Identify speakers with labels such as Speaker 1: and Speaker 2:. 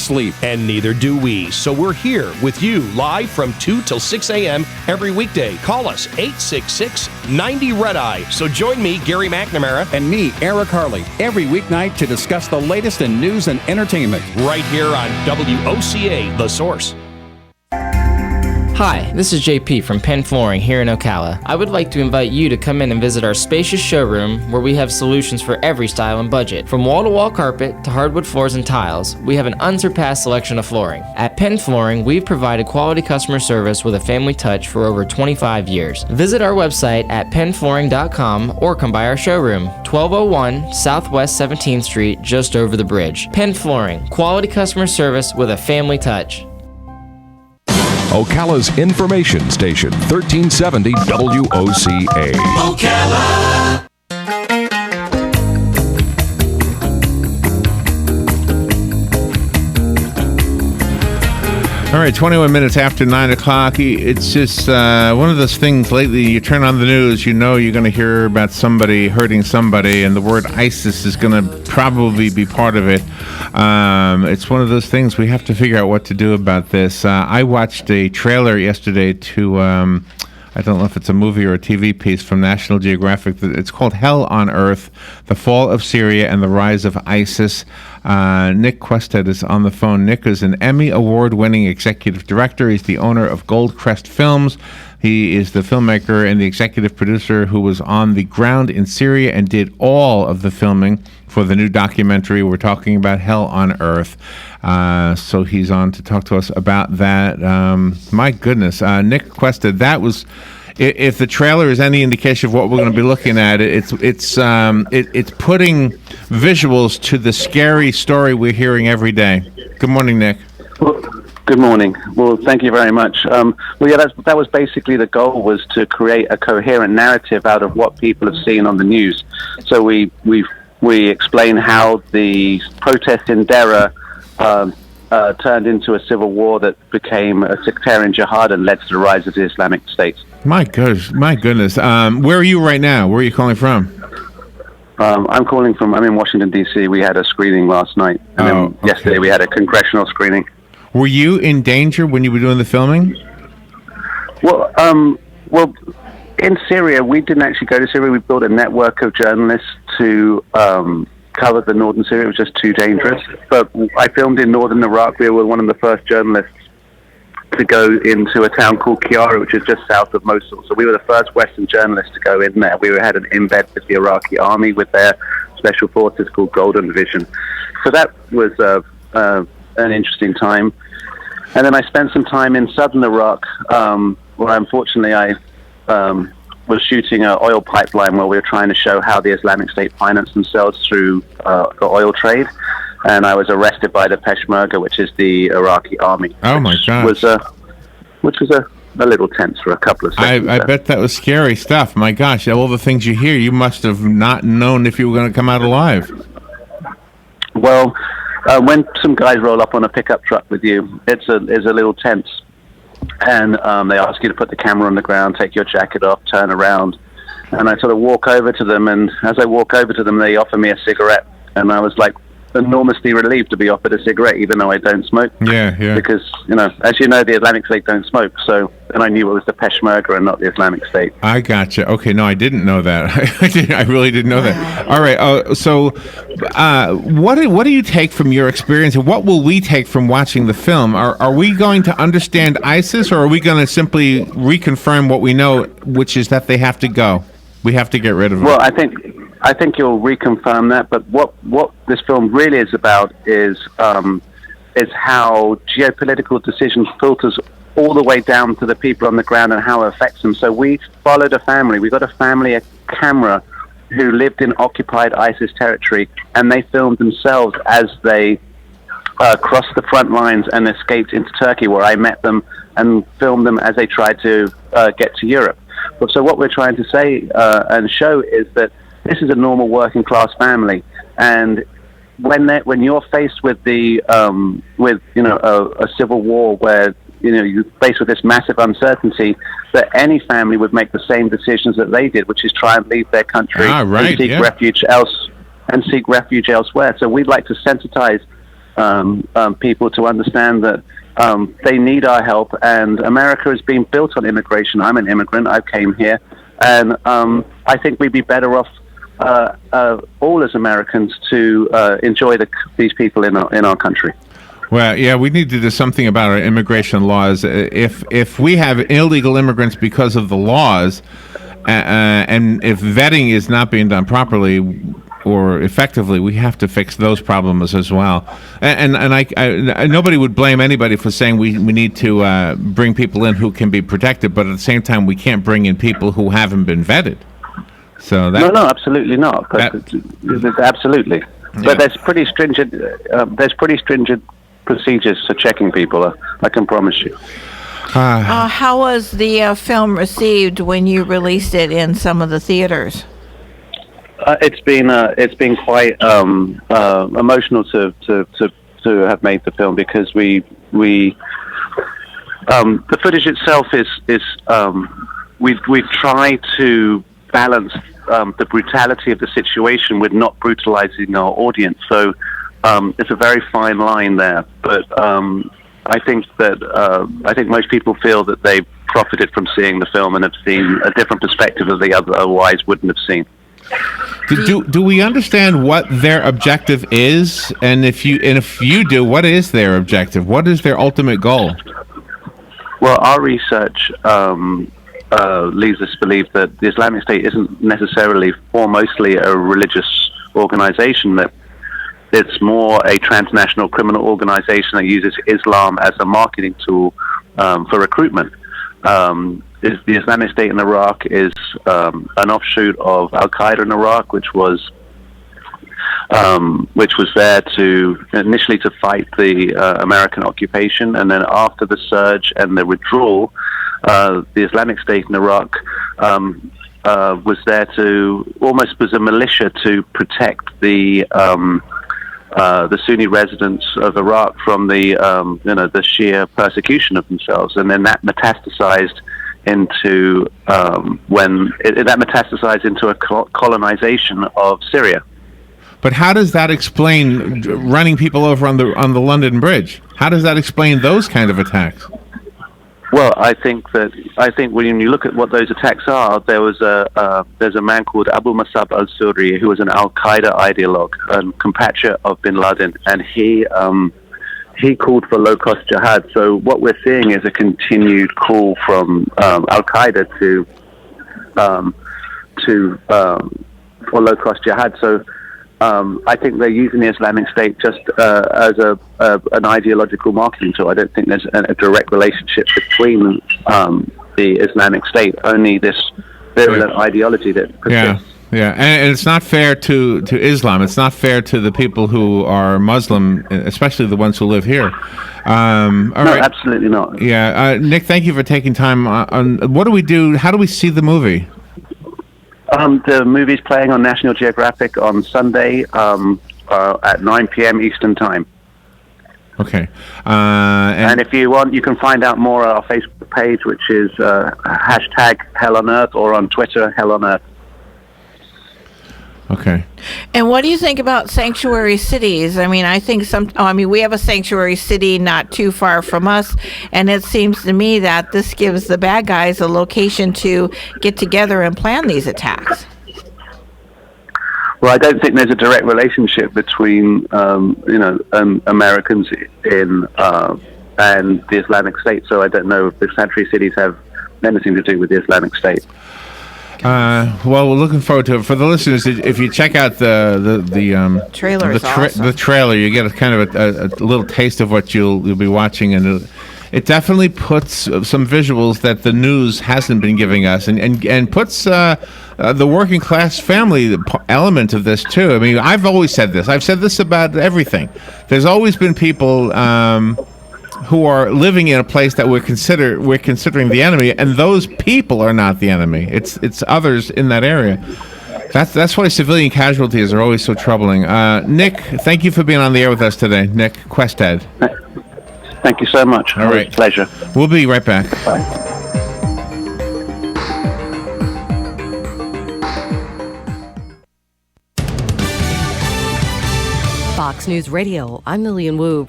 Speaker 1: sleep, and neither do we. So we're here with you live from 2 till 6 a.m. every weekday. Call us 866-90-RED-EYE. So join me, Gary McNamara,
Speaker 2: and me, Eric Harley, every weeknight to discuss the latest in news and entertainment.
Speaker 1: Right here on WOCA, The Source.
Speaker 3: Hi, this is JP from Penn Flooring here in Ocala. I would like to invite you to come in and visit our spacious showroom where we have solutions for every style and budget. From wall-to-wall carpet to hardwood floors and tiles, we have an unsurpassed selection of flooring. At Penn Flooring, we've provided quality customer service with a family touch for over 25 years. Visit our website at pennflooring.com or come by our showroom, 1201 Southwest 17th Street, just over the bridge. Penn Flooring, quality customer service with a family touch.
Speaker 4: Ocala's information station, 1370 WOCA. Ocala.
Speaker 5: All right, 21 minutes after 9 o'clock. It's just one of those things lately, you turn on the news, you know you're going to hear about somebody hurting somebody, and the word ISIS is going to probably be part of it. It's one of those things we have to figure out what to do about this. I watched a trailer yesterday to, I don't know if it's a movie or a TV piece from National Geographic. It's called Hell on Earth, The Fall of Syria and the Rise of ISIS. Nick Quested is on the phone. Nick is an Emmy Award-winning executive director. He's the owner of Goldcrest Films. He is the filmmaker and the executive producer who was on the ground in Syria and did all of the filming for the new documentary we're talking about, Hell on Earth. So he's on to talk to us about that. My goodness, Nick Quested, that was... If the trailer is any indication of what we're going to be looking at, it's putting visuals to the scary story we're hearing every day. Good morning, Nick.
Speaker 6: Well, good morning. Well, thank you very much. That was basically the goal, was to create a coherent narrative out of what people have seen on the news. So we explain how the protest in Deraa turned into a civil war that became a sectarian jihad and led to the rise of the Islamic State.
Speaker 5: My goodness. Where are you right now? Where are you calling from?
Speaker 6: I'm in Washington, D.C. We had a screening last night, and then yesterday we had a congressional screening.
Speaker 5: Were you in danger when you were doing the filming?
Speaker 6: Well, in Syria, we didn't actually go to Syria. We built a network of journalists to cover the northern Syria. It was just too dangerous. But I filmed in northern Iraq. We were one of the first journalists to go into a town called Kiara, which is just south of Mosul. So we were the first Western journalists to go in there. We had an embed with the Iraqi army with their special forces called Golden Division. So that was an interesting time. And then I spent some time in southern Iraq, where unfortunately I was shooting an oil pipeline where we were trying to show how the Islamic State financed themselves through the oil trade. And I was arrested by the Peshmerga, which is the Iraqi army.
Speaker 5: Oh, my God.
Speaker 6: Which was a little tense for a couple of seconds.
Speaker 5: I bet that was scary stuff. My gosh, all the things you hear, you must have not known if you were going to come out alive.
Speaker 6: Well, when some guys roll up on a pickup truck with you, it's a little tense. And they ask you to put the camera on the ground, take your jacket off, turn around. And I sort of walk over to them, and as I walk over to them, they offer me a cigarette. And I was like, enormously relieved to be offered a cigarette, even though I don't smoke.
Speaker 5: Yeah.
Speaker 6: Because, as you know, the Islamic State don't smoke. So then I knew it was the Peshmerga and not the Islamic State.
Speaker 5: I gotcha. Okay, no, I didn't know that. I really didn't know that. All right. So what do you take from your experience, and what will we take from watching the film? Are we going to understand ISIS, or are we going to simply reconfirm what we know, which is that they have to go? We have to get rid of them.
Speaker 6: Well, I think you'll reconfirm that, but what this film really is about is how geopolitical decisions filters all the way down to the people on the ground and how it affects them. So we followed a family. We got a family, a camera, who lived in occupied ISIS territory, and they filmed themselves as they crossed the front lines and escaped into Turkey, where I met them and filmed them as they tried to get to Europe. So what we're trying to say and show is that this is a normal working class family, and when you're faced with a civil war where you're faced with this massive uncertainty, that any family would make the same decisions that they did, which is try and leave their country and seek refuge elsewhere. So we'd like to sensitize people to understand that they need our help. And America has been built on immigration. I'm an immigrant. I came here, and I think we'd be better off all as Americans to enjoy these people in our country.
Speaker 5: Well, yeah, we need to do something about our immigration laws. If we have illegal immigrants because of the laws, and if vetting is not being done properly or effectively, we have to fix those problems as well. And I nobody would blame anybody for saying we need to bring people in who can be protected, but at the same time, we can't bring in people who haven't been vetted. So that,
Speaker 6: no, absolutely not. Absolutely,
Speaker 5: yeah.
Speaker 6: But there's pretty stringent. Procedures for checking people. I can promise you.
Speaker 7: How was the film received when you released it in some of the theaters?
Speaker 6: It's been quite emotional to have made the film, because the footage itself is we've tried to balance the brutality of the situation with not brutalizing our audience. So it's a very fine line there, but I think most people feel that they've profited from seeing the film and have seen a different perspective that they otherwise wouldn't have seen.
Speaker 5: Do we understand what their objective is? And if you do, what is their objective? What is their ultimate goal?
Speaker 6: Well, our research leads us to believe that the Islamic State isn't necessarily foremostly a religious organization, that it's more a transnational criminal organization that uses Islam as a marketing tool for recruitment. The Islamic State in Iraq is an offshoot of Al Qaeda in Iraq, which was there initially to fight the American occupation, and then after the surge and the withdrawal, the Islamic State in Iraq was there was a militia to protect the Sunni residents of Iraq from the Shia persecution of themselves, and then that metastasized into a colonization of Syria.
Speaker 5: But how does that explain running people over on the London Bridge? How does that explain those kind of attacks?
Speaker 6: Well, I think when you look at what those attacks are, there's a man called Abu Musab al-Suri, who was an Al Qaeda ideologue and compatriot of Bin Laden, and he called for low-cost jihad. So what we're seeing is a continued call from Al Qaeda for low-cost jihad. So I think they're using the Islamic State just as an ideological marketing tool. I don't think there's a direct relationship between the Islamic State, only this virulent ideology that persists.
Speaker 5: Yeah, and it's not fair to Islam. It's not fair to the people who are Muslim, especially the ones who live here. Right.
Speaker 6: Absolutely not.
Speaker 5: Yeah, Nick, thank you for taking time. What do we do? How do we see the movie?
Speaker 6: The movie's playing on National Geographic on Sunday at 9 p.m. Eastern Time.
Speaker 5: Okay.
Speaker 6: And if you want, you can find out more on our Facebook page, which is hashtag Hell on Earth, or on Twitter, Hell on Earth.
Speaker 5: Okay.
Speaker 7: And what do you think about sanctuary cities? I mean, we have a sanctuary city not too far from us, and it seems to me that this gives the bad guys a location to get together and plan these attacks.
Speaker 6: Well, I don't think there's a direct relationship between, Americans and the Islamic State. So I don't know if the sanctuary cities have anything to do with the Islamic State.
Speaker 5: Well, we're looking forward to it. For the listeners, if you check out the
Speaker 7: trailer,
Speaker 5: the trailer, you get a kind of a little taste of what you'll be watching, and it definitely puts some visuals that the news hasn't been giving us, and puts the working class family element of this too. I mean, I've always said this. I've said this about everything. There's always been people who are living in a place that we're considering the enemy, and those people are not the enemy. It's others in that area. That's why civilian casualties are always so troubling. Nick, thank you for being on the air with us today. Nick Quested.
Speaker 6: Thank you so much.
Speaker 5: All right.
Speaker 6: Pleasure.
Speaker 5: We'll be right back.
Speaker 6: Bye.
Speaker 8: Fox Fox News Radio, I'm Lillian Wu.